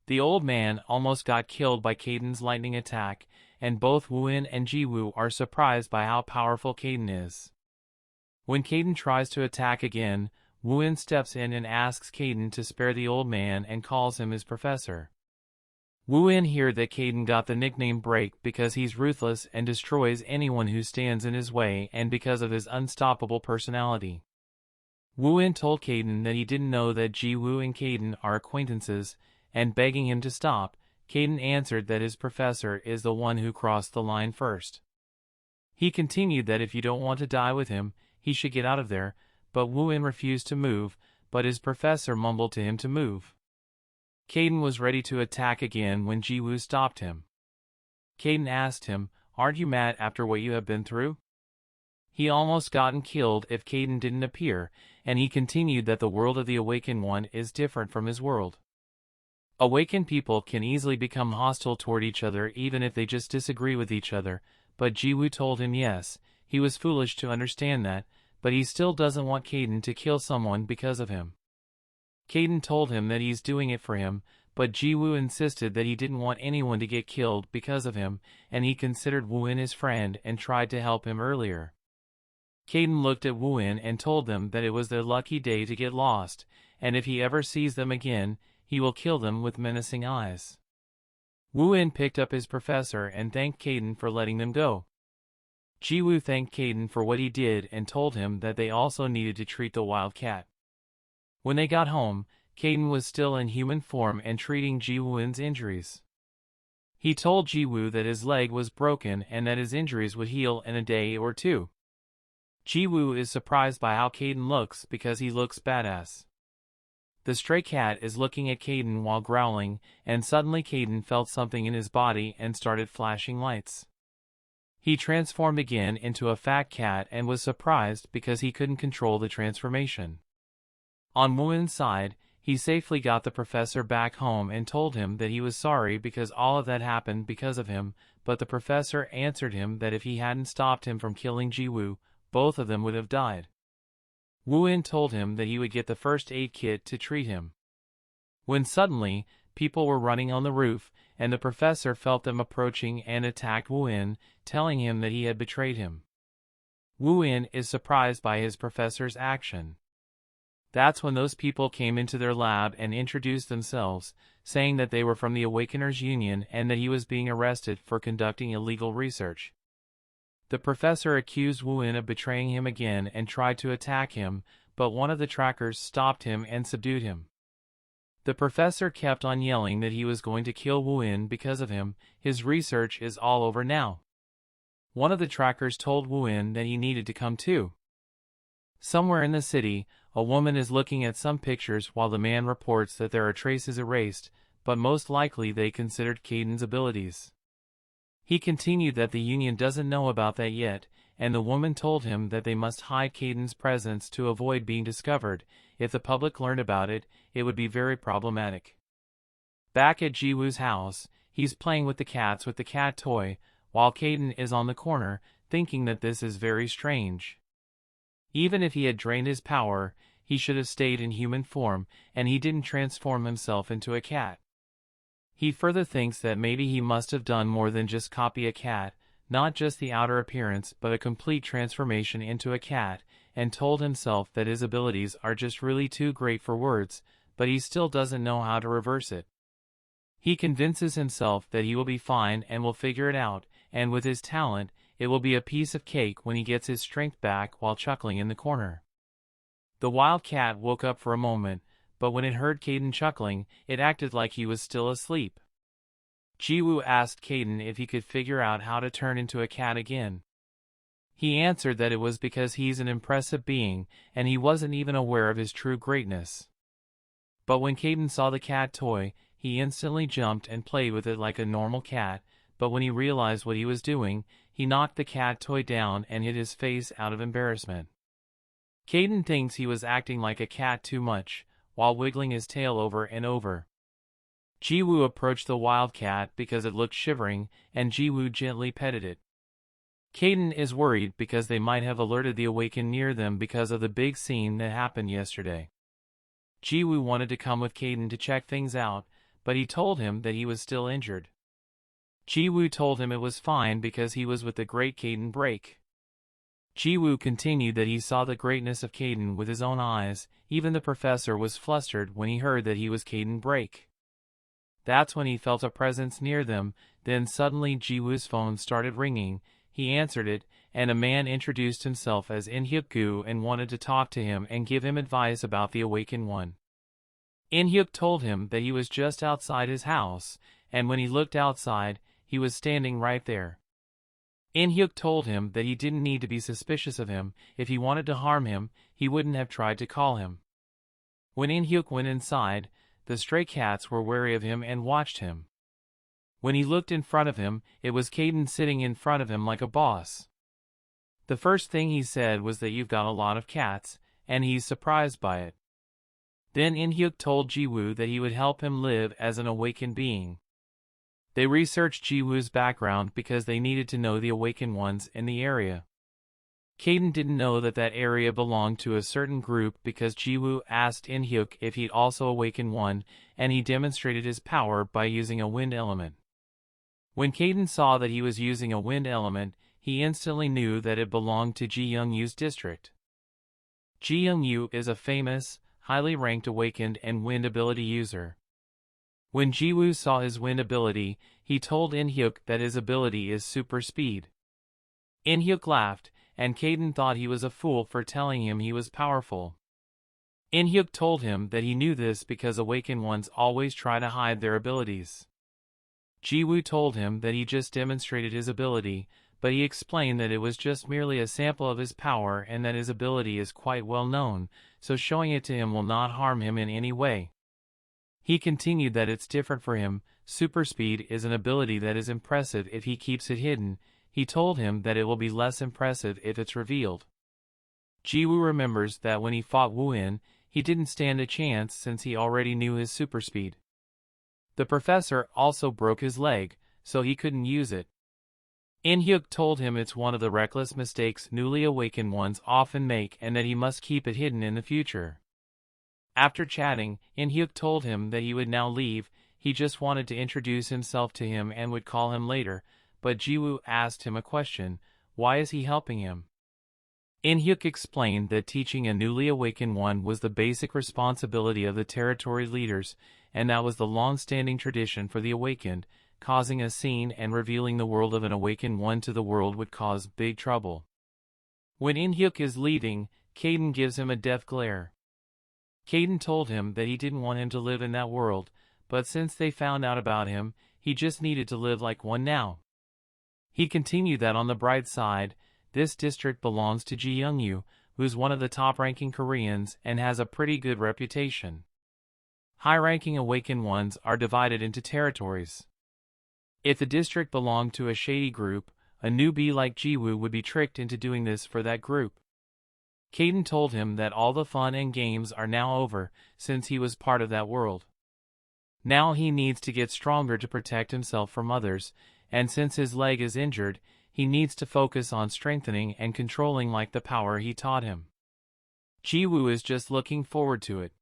The old man almost got killed by Kaiden's lightning attack, and both Woo-in and Ji-woo are surprised by how powerful Kaiden is. When Kaiden tries to attack again, Woo-in steps in and asks Kaiden to spare the old man and calls him his professor. Woo-in hears that Kaiden got the nickname Break because he's ruthless and destroys anyone who stands in his way and because of his unstoppable personality. Woo-in told Kaiden that he didn't know that Ji-woo and Kaiden are acquaintances, and begging him to stop, Kaiden answered that his professor is the one who crossed the line first. He continued that if you don't want to die with him, he should get out of there, but Woo-in refused to move, but his professor mumbled to him to move. Kaiden was ready to attack again when Ji-woo stopped him. Kaiden asked him, "Aren't you mad after what you have been through?" He almost gotten killed if Kaiden didn't appear, and he continued that the world of the Awakened One is different from his world. Awakened people can easily become hostile toward each other even if they just disagree with each other, but Ji-woo told him yes, he was foolish to understand that, but he still doesn't want Kaiden to kill someone because of him. Kaiden told him that he's doing it for him, but Ji-woo insisted that he didn't want anyone to get killed because of him, and he considered Woo-in his friend and tried to help him earlier. Kaiden looked at Woo-in and told them that it was their lucky day to get lost, and if he ever sees them again, he will kill them with menacing eyes. Woo-in picked up his professor and thanked Kaiden for letting them go. Ji-woo thanked Kaiden for what he did and told him that they also needed to treat the wild cat. When they got home, Kaiden was still in human form and treating Ji-woo's injuries. He told Ji-woo that his leg was broken and that his injuries would heal in a day or two. Ji-woo is surprised by how Kaiden looks because he looks badass. The stray cat is looking at Kaiden while growling, and suddenly Kaiden felt something in his body and started flashing lights. He transformed again into a fat cat and was surprised because he couldn't control the transformation. On Woo-in's side, he safely got the professor back home and told him that he was sorry because all of that happened because of him, but the professor answered him that if he hadn't stopped him from killing Ji-woo, both of them would have died. Woo-in told him that he would get the first aid kit to treat him. When suddenly, people were running on the roof, and the professor felt them approaching and attacked Woo-in, telling him that he had betrayed him. Woo-in is surprised by his professor's action. That's when those people came into their lab and introduced themselves, saying that they were from the Awakeners Union and that he was being arrested for conducting illegal research. The professor accused Woo-in of betraying him again and tried to attack him, but one of the trackers stopped him and subdued him. The professor kept on yelling that he was going to kill Woo-in because of him. His research is all over now. One of the trackers told Woo-in that he needed to come too. Somewhere in the city, a woman is looking at some pictures while the man reports that there are traces erased, but most likely they considered Kaiden's abilities. He continued that the Union doesn't know about that yet, and the woman told him that they must hide Kaiden's presence to avoid being discovered. If the public learned about it, it would be very problematic. Back at Ji-woo's house, he's playing with the cats with the cat toy, while Kaiden is on the corner, thinking that this is very strange. Even if he had drained his power, he should have stayed in human form, and he didn't transform himself into a cat. He further thinks that maybe he must have done more than just copy a cat, not just the outer appearance but a complete transformation into a cat, and told himself that his abilities are just really too great for words, but he still doesn't know how to reverse it. He convinces himself that he will be fine and will figure it out, and with his talent, it will be a piece of cake when he gets his strength back while chuckling in the corner. The wild cat woke up for a moment, but when it heard Kaiden chuckling, it acted like he was still asleep. Ji-woo asked Kaiden if he could figure out how to turn into a cat again. He answered that it was because he's an impressive being, and he wasn't even aware of his true greatness. But when Kaiden saw the cat toy, he instantly jumped and played with it like a normal cat, but when he realized what he was doing, he knocked the cat toy down and hid his face out of embarrassment. Kaiden thinks he was acting like a cat too much, while wiggling his tail over and over. Ji-woo approached the wild cat because it looked shivering, and Ji-woo gently petted it. Kaiden is worried because they might have alerted the Awakened near them because of the big scene that happened yesterday. Ji-woo wanted to come with Kaiden to check things out, but he told him that he was still injured. Ji-woo told him it was fine because he was with the great Caden break. Ji-woo continued that he saw the greatness of Caden with his own eyes. Even the professor was flustered when he heard that he was Caden break. That's when he felt a presence near them. Then suddenly Ji-woo's phone started ringing. He answered it, and a man introduced himself as In-hyuk-gu and wanted to talk to him and give him advice about the Awakened One. In-hyuk told him that he was just outside his house, and when he looked outside, he was standing right there. In-hyuk told him that he didn't need to be suspicious of him. If he wanted to harm him, he wouldn't have tried to call him. When In-hyuk went inside, the stray cats were wary of him and watched him. When he looked in front of him, it was Caden sitting in front of him like a boss. The first thing he said was that you've got a lot of cats, and he's surprised by it. Then In-hyuk told Ji-woo that he would help him live as an awakened being. They researched Ji-woo's background because they needed to know the awakened ones in the area. Caden didn't know that that area belonged to a certain group because Ji-woo asked In-hyuk if he'd also awakened one, and he demonstrated his power by using a wind element. When Caden saw that he was using a wind element, he instantly knew that it belonged to Ji Young-yu's district. Ji Young-yu is a famous, highly ranked awakened and wind ability user. When Ji-woo saw his wind ability, he told In-hyuk that his ability is super speed. In-hyuk laughed, and Caden thought he was a fool for telling him he was powerful. In-hyuk told him that he knew this because awakened ones always try to hide their abilities. Ji-woo told him that he just demonstrated his ability, but he explained that it was just merely a sample of his power and that his ability is quite well known, so showing it to him will not harm him in any way. He continued that it's different for him. Super speed is an ability that is impressive if he keeps it hidden. He told him that it will be less impressive if it's revealed. Ji-woo remembers that when he fought Woo-in, he didn't stand a chance since he already knew his super speed. The professor also broke his leg, so he couldn't use it. In-hyuk told him it's one of the reckless mistakes newly awakened ones often make and that he must keep it hidden in the future. After chatting, In-hyuk told him that he would now leave. He just wanted to introduce himself to him and would call him later, but Ji-woo asked him a question: why is he helping him? In-hyuk explained that teaching a newly awakened one was the basic responsibility of the territory leaders, and that was the long-standing tradition for the awakened. Causing a scene and revealing the world of an awakened one to the world would cause big trouble. When In-hyuk is leaving, Caden gives him a death glare. Caden told him that he didn't want him to live in that world, but since they found out about him, he just needed to live like one now. He continued that on the bright side, this district belongs to Ji Young-yu, who's one of the top-ranking Koreans and has a pretty good reputation. High-ranking awakened ones are divided into territories. If the district belonged to a shady group, a newbie like Ji-woo would be tricked into doing this for that group. Caden told him that all the fun and games are now over since he was part of that world. Now he needs to get stronger to protect himself from others, and since his leg is injured, he needs to focus on strengthening and controlling like the power he taught him. Ji-woo is just looking forward to it.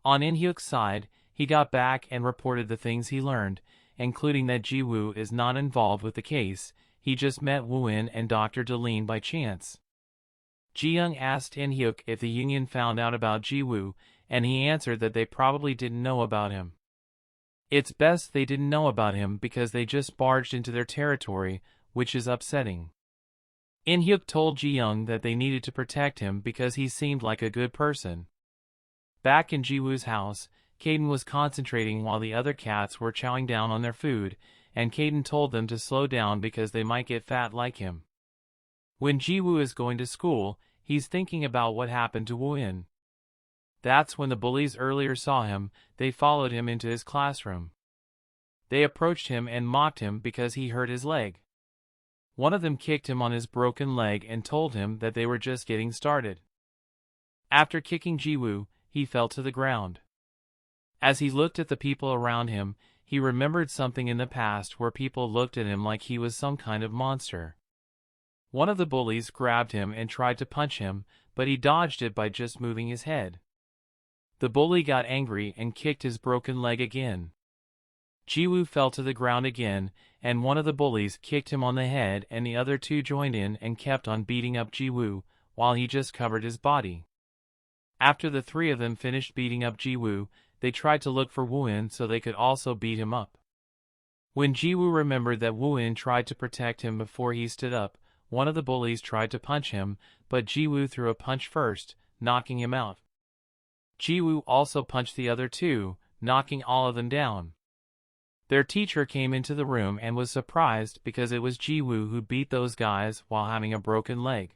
On In-hyuk's side, he got back and reported the things he learned, including that Ji-woo is not involved with the case. He just met Woo-in and Dr. Deline by chance. Ji-young asked In-hyuk if the union found out about Ji-woo, and he answered that they probably didn't know about him. It's best they didn't know about him because they just barged into their territory, which is upsetting. In-hyuk told Ji-young that they needed to protect him because he seemed like a good person. Back in Ji-woo's house, Caden was concentrating while the other cats were chowing down on their food, and Caden told them to slow down because they might get fat like him. When Ji-woo is going to school, he's thinking about what happened to Woo-in. That's when the bullies earlier saw him. They followed him into his classroom. They approached him and mocked him because he hurt his leg. One of them kicked him on his broken leg and told him that they were just getting started. After kicking Ji-woo, he fell to the ground. As he looked at the people around him, he remembered something in the past where people looked at him like he was some kind of monster. One of the bullies grabbed him and tried to punch him, but he dodged it by just moving his head. The bully got angry and kicked his broken leg again. Jiwoo fell to the ground again, and one of the bullies kicked him on the head, and the other two joined in and kept on beating up Jiwoo, while he just covered his body. After the three of them finished beating up Jiwoo, they tried to look for Wooin so they could also beat him up. When Jiwoo remembered that Wooin tried to protect him before he stood up, one of the bullies tried to punch him, but Jiwoo threw a punch first, knocking him out. Jiwoo also punched the other two, knocking all of them down. Their teacher came into the room and was surprised because it was Jiwoo who beat those guys while having a broken leg.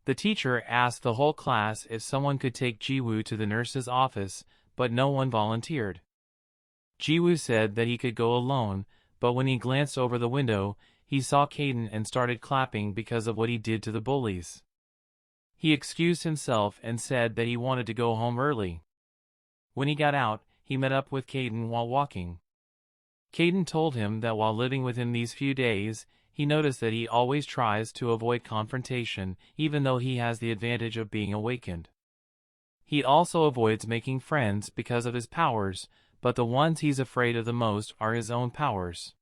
The teacher asked the whole class if someone could take Jiwoo to the nurse's office, but no one volunteered. Jiwoo said that he could go alone, but when he glanced over the window, he saw Kaden and started clapping because of what he did to the bullies. He excused himself and said that he wanted to go home early. When he got out, he met up with Kaden while walking. Kaden told him that while living with him these few days, he noticed that he always tries to avoid confrontation, even though he has the advantage of being awakened. He also avoids making friends because of his powers, but the ones he's afraid of the most are his own powers.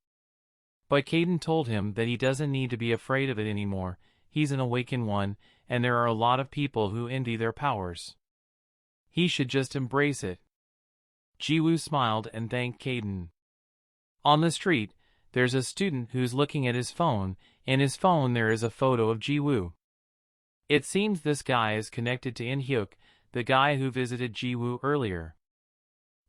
But Kaden told him that he doesn't need to be afraid of it anymore. He's an awakened one, and there are a lot of people who envy their powers. He should just embrace it. Jiwoo smiled and thanked Kaden. On the street, there's a student who's looking at his phone. In his phone there is a photo of Jiwoo. It seems this guy is connected to In-hyuk, the guy who visited Jiwoo earlier.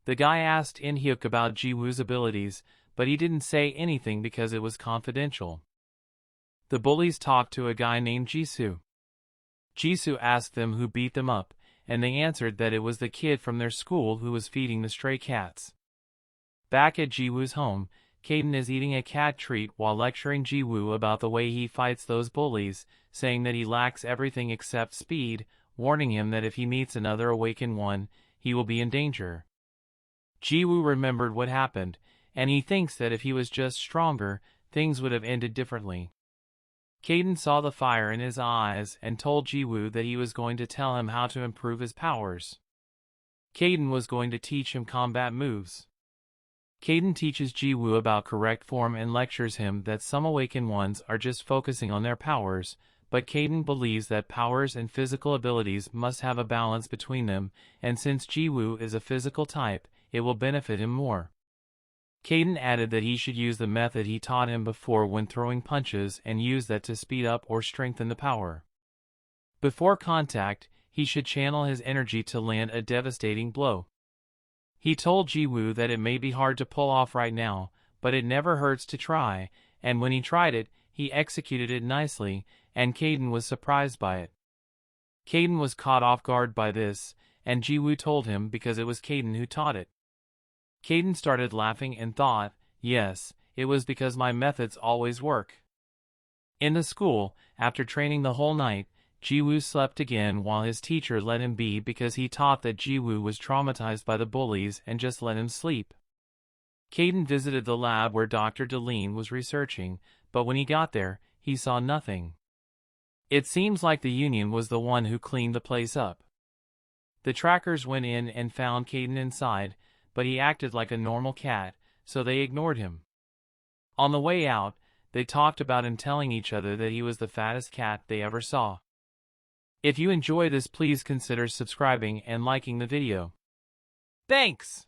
The guy asked In-hyuk about Jiwoo's abilities, but he didn't say anything because it was confidential. The bullies talked to a guy named Jisoo. Jisoo asked them who beat them up, and they answered that it was the kid from their school who was feeding the stray cats. Back at Jiwoo's home, Kaden is eating a cat treat while lecturing Jiwoo about the way he fights those bullies, saying that he lacks everything except speed, warning him that if he meets another awakened one, he will be in danger. Jiwoo remembered what happened, and he thinks that if he was just stronger, things would have ended differently. Kaden saw the fire in his eyes and told Jiwoo that he was going to tell him how to improve his powers. Kaden was going to teach him combat moves. Kaden teaches Jiwoo about correct form and lectures him that some awakened ones are just focusing on their powers, but Kaden believes that powers and physical abilities must have a balance between them, and since Jiwoo is a physical type, it will benefit him more. Kaden added that he should use the method he taught him before when throwing punches and use that to speed up or strengthen the power. Before contact, he should channel his energy to land a devastating blow. He told Jiwoo that it may be hard to pull off right now, but it never hurts to try, and when he tried it, he executed it nicely, and Kaden was surprised by it. Kaden was caught off guard by this, and Jiwoo told him because it was Kaden who taught it. Kaden started laughing and thought, yes, it was because my methods always work. In the school, after training the whole night, Jiwoo slept again while his teacher let him be because he taught that Jiwoo was traumatized by the bullies and just let him sleep. Kaden visited the lab where Dr. Deline was researching, but when he got there, he saw nothing. It seems like the Union was the one who cleaned the place up. The trackers went in and found Kaden inside, but he acted like a normal cat, so they ignored him. On the way out, they talked about him telling each other that he was the fattest cat they ever saw. If you enjoy this, please consider subscribing and liking the video. Thanks!